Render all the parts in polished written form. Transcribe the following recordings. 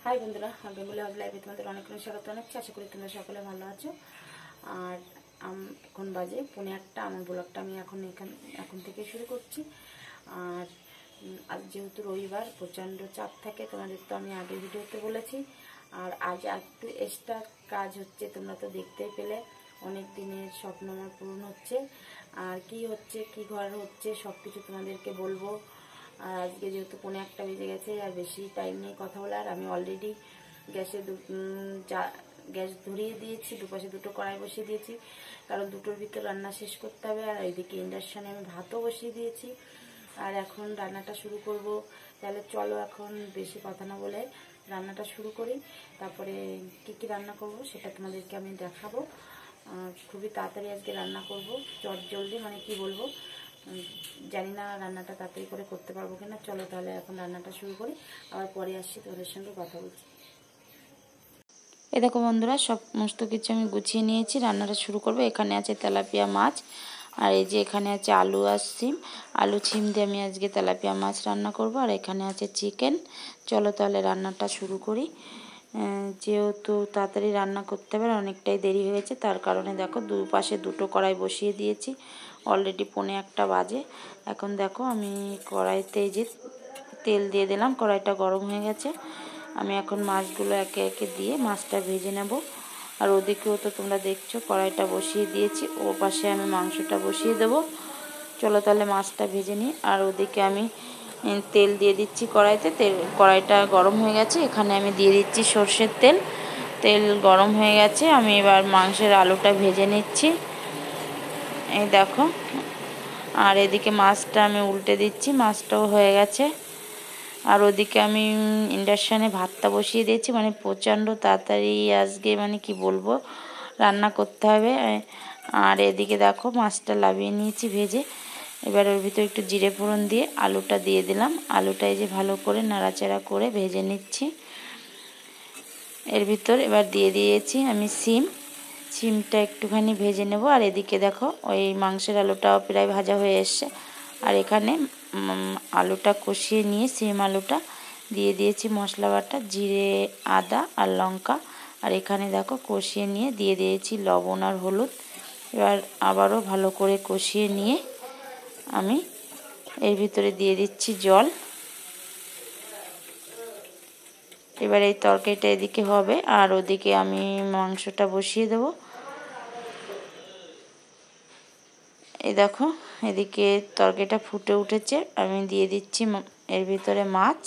High বন্ধুরা, Bengali house লাইভে তোমাদের অনেক অনেক স্বাগত জানাচ্ছি। আশা করি তোমরা সকলে ভালো আছো। আর এখন বাজে 1:45। আমার ব্লগটা আমি এখন থেকে শুরু করছি। আর আজ যেহেতু রবিবার, প্রচণ্ড চাপ থাকে, তোমাদের তো আমি আগে ভিডিওতে বলেছি। আর আজ একটু এক্সট্রা কাজ হচ্ছে, তোমরা তো দেখতেই পেলে। অনেক দিনের স্বপ্ন আমার পূরণ হচ্ছে। আর কি হচ্ছে, কি ঘর হচ্ছে, সব কিছু তোমাদেরকে বলবো। আর আজকে যেহেতু 1:45 বেজে গেছে, আর বেশি টাইম নেই কথা বলার। আর আমি অলরেডি গ্যাস ধরিয়ে দিয়েছি, দুপাশে দুটো কড়াই বসিয়ে দিয়েছি, কারণ দুটোর ভিতর রান্না শেষ করতে হবে। আর এইদিকে ইন্ডাকশানে আমি ভাতও বসিয়ে দিয়েছি। আর এখন রান্নাটা শুরু করব। তাহলে চলো এখন বেশি কথা না বলে রান্নাটা শুরু করি। তারপরে কি কি রান্না করব সেটা তোমাদেরকে আমি দেখাবো। খুবই তাড়াতাড়ি আজকে রান্না করব, জলদি, মানে কি বলবো, জানি না রান্নাটা তাড়াতাড়ি করে করতে পারবো কিনা। চলো তাহলে এখন রান্নাটা শুরু করি, আবার পরে আসছি তোমাদের সঙ্গে কথা বলছি। দেখো বন্ধুরা, সমস্ত কিছু আমি গুছিয়ে নিয়েছি, রান্নাটা শুরু করব। এখানে আছে তেলাপিয়া মাছ, আর এই যে এখানে আছে আলু আর সিম, আলু সিম দিয়ে আমি আজকে তেলাপিয়া মাছ রান্না করব। আর এখানে আছে চিকেন। চলো তাহলে রান্নাটা শুরু করি। যেহেতু তাড়াতাড়ি রান্না করতে হবে, অনেকটাই দেরি হয়েছে, তার কারণে দেখো দুপাশে দুটো কড়াই বসিয়ে দিয়েছি। অলরেডি 1:45 বাজে। এখন দেখো আমি কড়াইতে যে তেল দিয়ে দিলাম, কড়াইটা গরম হয়ে গেছে। আমি এখন মাছগুলো একে একে দিয়ে মাছটা ভেজে নেব। আর ওদিকেও তো তোমরা দেখছো কড়াইটা বসিয়ে দিয়েছি, ও পাশে আমি মাংসটা বসিয়ে দেব। চলো তাহলে মাছটা ভেজে নিই। আর ওদিকে আমি তেল দিয়ে দিচ্ছি কড়াইতে। কড়াইটা গরম হয়ে গেছে, এখানে আমি দিয়ে দিচ্ছি সর্ষের তেল। তেল গরম হয়ে গেছে, আমি এবার মাংসের আলুটা ভেজে নিচ্ছি, এই দেখো। আর এদিকে মাছটা আমি উল্টে দিচ্ছি, মাছটাও হয়ে গেছে। আর ওদিকে আমি ইন্ডাকশানে ভাতটা বসিয়ে দিয়েছি, মানে প্রচণ্ড তাড়াতাড়ি আজকে, মানে কি বলবো, রান্না করতে হবে। আর এদিকে দেখো মাছটা লাভিয়ে নিয়েছি ভেজে। এবার ওর ভিতরে একটু জিরে ফোড়ন দিয়ে আলুটা দিয়ে দিলাম। আলুটা এই যে ভালো করে নাড়াচাড়া করে ভেজে নিচ্ছি। এর ভিতর এবার দিয়ে দিয়েছি আমি সিমটা একটুখানি ভেজে নেব। আর এদিকে দেখো ওই মাংসের আলুটাও প্রায় ভাজা হয়ে এসছে। আর এখানে আলুটা কষিয়ে নিয়ে সিম আলুটা দিয়ে দিয়েছি মশলা বাটা, জিরে, আদা আর লঙ্কা। আর এখানে দেখো কষিয়ে নিয়ে দিয়ে দিয়েছি লবণ আর হলুদ। এবার আবারও ভালো করে কষিয়ে নিয়ে আমি এর ভিতরে দিয়ে দিচ্ছি জল। এবার এই তরকারিটা এদিকে হবে, আর ওদিকে আমি মাংসটা বসিয়ে দেব। এই দেখো এদিকে তরকারিটা ফুটে উঠেছে, আমি দিয়ে দিচ্ছি এর ভিতরে মাছ।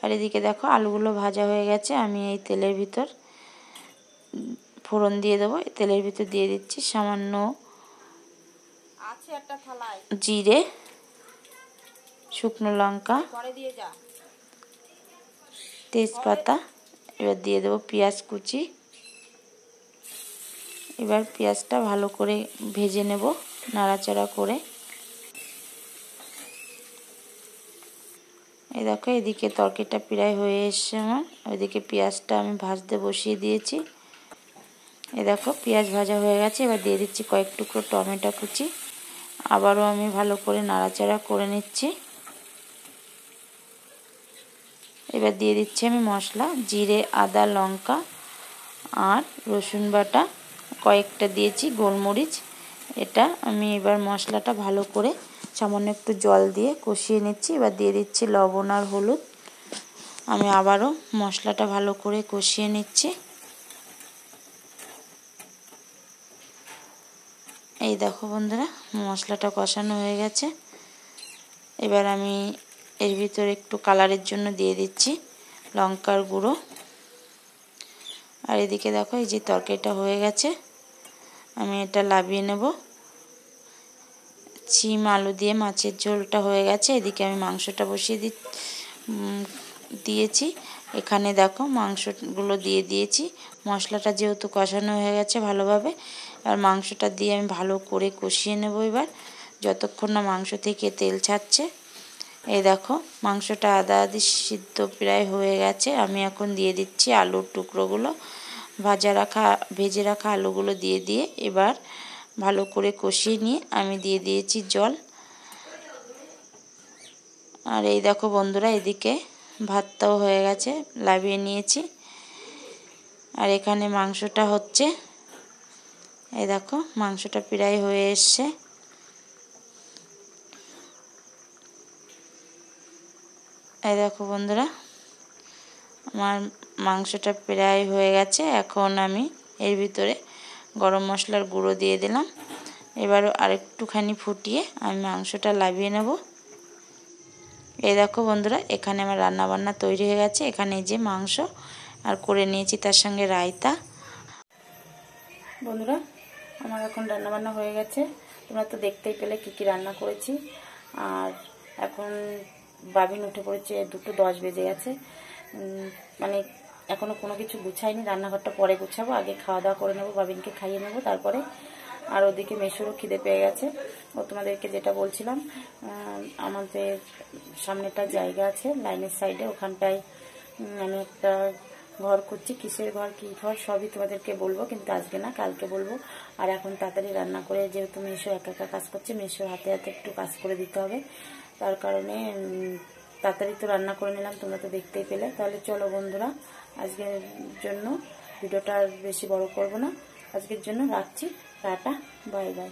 আর এদিকে দেখো আলুগুলো ভাজা হয়ে গেছে, আমি এই তেলের ভিতর ফোড়ন দিয়ে দেবো। তেলের ভিতর দিয়ে দিচ্ছি সামান্য জিরে, শুকনো লঙ্কা, তেজপাতা। এবার দিয়ে দেবো পেঁয়াজ কুচি। এবার পেঁয়াজটা ভালো করে ভেজে নেব নাড়াচাড়া করে। এই দেখো এদিকে তরকারিটা প্রায় হয়ে এসছে আমার, ওইদিকে পেঁয়াজটা আমি ভাজতে বসিয়ে দিয়েছি। এই দেখো পেঁয়াজ ভাজা হয়ে গেছে। এবার দিয়ে দিচ্ছি কয়েক টুকরো টমেটো কুচি। আবারও আমি ভালো করে নাড়াচাড়া করে নিচ্ছি। এবার দিয়ে দিচ্ছি আমি মশলা, জিরে, আদা, লঙ্কা আর রসুন বাটা কয়েকটা দিয়েছি, গোলমরিচ। এটা আমি এবার মশলাটা ভালো করে সামান্য একটু জল দিয়ে কষিয়ে নিচ্ছি। এবার দিয়ে দিচ্ছি লবণ আর হলুদ। আমি আবারও মশলাটা ভালো করে কষিয়ে নিচ্ছি। এই দেখো বন্ধুরা, মশলাটা কষানো হয়ে গেছে। এবার আমি এর ভিতরে একটু কালারের জন্য দিয়ে দিচ্ছি লঙ্কার গুঁড়ো। আর এদিকে দেখো এই যে তরকারিটা হয়ে গেছে, আমি এটা লাভিয়ে নেব। সিম আলু দিয়ে মাছের ঝোলটা হয়ে গেছে। এদিকে আমি মাংসটা বসিয়ে দিয়েছি। এখানে দেখো মাংসগুলো দিয়ে দিয়েছি। মশলাটা যেহেতু কষানো হয়ে গেছে ভালোভাবে, আর মাংসটা দিয়ে আমি ভালো করে কষিয়ে নেব এবার, যতক্ষণ না মাংস থেকে তেল ছাড়ছে। এই দেখো মাংসটা আধা আধি সিদ্ধ প্রায় হয়ে গেছে। আমি এখন দিয়ে দিচ্ছি আলুর টুকরোগুলো, ভেজে রাখা আলুগুলো দিয়ে এবার ভালো করে কষিয়ে নিয়ে আমি দিয়ে দিয়েছি জল। আর এই দেখো বন্ধুরা, এদিকে ভাতটাও হয়ে গেছে, লাভিয়ে নিয়েছি। আর এখানে মাংসটা হচ্ছে, এই দেখো মাংসটা প্রায় হয়ে এসছে। এই দেখো বন্ধুরা, আমার মাংসটা প্রায় হয়ে গেছে। এখন আমি এর ভিতরে গরম মশলার গুঁড়ো দিয়ে দিলাম। এবার আরেকটুখানি ফুটিয়ে আমি মাংসটা লাভিয়ে নেব। এই দেখো বন্ধুরা, এখানে আমার রান্নাবান্না তৈরি হয়ে গেছে। এখানে যে মাংস আর করে নিয়েছি তার সঙ্গে রায়তা। বন্ধুরা, আমার এখন রান্নাবান্না হয়ে গেছে। তোমরা তো দেখতেই পেলে কী কী রান্না করেছি। আর এখন বাবিন উঠে পড়েছে, 2:10 বেজে গেছে। মানে এখনও কোনো কিছু গুছাইনি, রান্নাঘরটা পরে গুছাবো। আগে খাওয়া দাওয়া করে নেবো, বাবিনকে খাইয়ে নেবো তারপরে। আর ওদিকে মেশুরও খিদে পেয়ে গেছে। ও তোমাদেরকে যেটা বলছিলাম, আমাদের সামনেটা জায়গা আছে লাইনের সাইডে, ওখানটায় আমি একটা ঘর করছি। কিসের ঘর, কী ঘর সবই তোমাদেরকে বলবো, কিন্তু আজকে না, কালকে বলবো। আর এখন তাড়াতাড়ি রান্না করে, যেহেতু মেশো একা একা কাজ করছে, মেশোর হাতে হাতে একটু কাজ করে দিতে হবে, তার কারণে তাড়াতাড়ি তো রান্না করে নিলাম। তোমরা তো দেখতেই পেলে। তাহলে চলো বন্ধুরা, আজকের জন্য ভিডিওটা আর বেশি বড় করব না। আজকের জন্য রাখছি। Tata, bye bye.